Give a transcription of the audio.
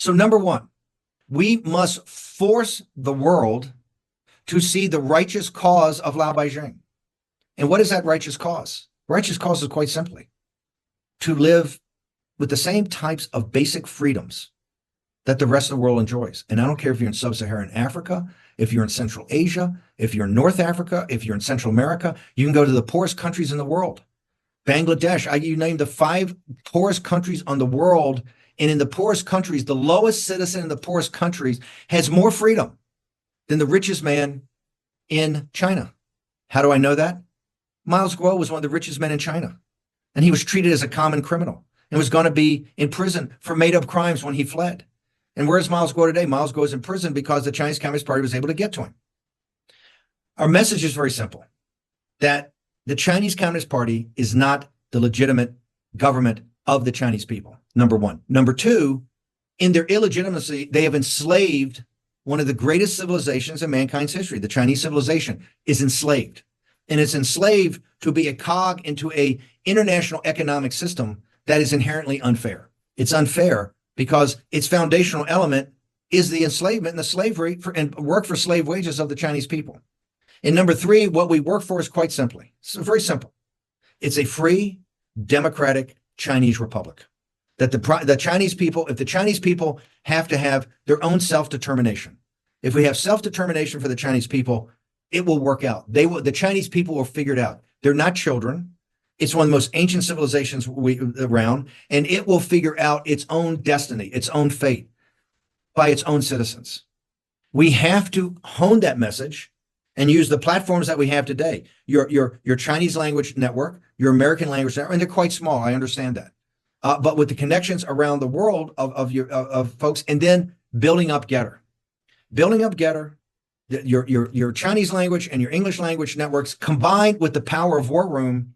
So number one, we must force the world to see the righteous cause of Lao Beijing. And what is that righteous cause? Righteous cause is quite simply to live with the same types of basic freedoms that the rest of the world enjoys. And I don't care if you're in sub-Saharan Africa, if you're in Central Asia, if you're in North Africa, if you're in Central America, you can go to the poorest countries in the world. Bangladesh, you name the 5 poorest countries on the world. And in the poorest countries, the lowest citizen in the poorest countries has more freedom than the richest man in China. How do I know that? Miles Guo was one of the richest men in China, and he was treated as a common criminal and was going to be in prison for made-up crimes when he fled. And where's Miles Guo today? Miles Guo is in prison because the Chinese Communist Party was able to get to him. Our message is very simple, that the Chinese Communist Party is not the legitimate government of the Chinese people, number one. Number two, in their illegitimacy, they have enslaved one of the greatest civilizations in mankind's history. The Chinese civilization is enslaved, and it's enslaved to be a cog into an international economic system that is inherently unfair. It's unfair because its foundational element is the enslavement and the slavery and work for slave wages of the Chinese people. And number three, what we work for is quite simply, it's very simple. It's a free, democratic Chinese republic. That the Chinese people, if the Chinese people have to have their own self-determination, if we have self-determination for the Chinese people, it will work out. The Chinese people will figure it out. They're not children. It's one of the most ancient civilizations around, and it will figure out its own destiny, its own fate by its own citizens. We have to hone that message and use the platforms that we have today. Your Chinese language network, your American language network, and they're quite small. I understand that. But with the connections around the world of folks, and then building up Getter, your Chinese language and your English language networks combined with the power of War Room.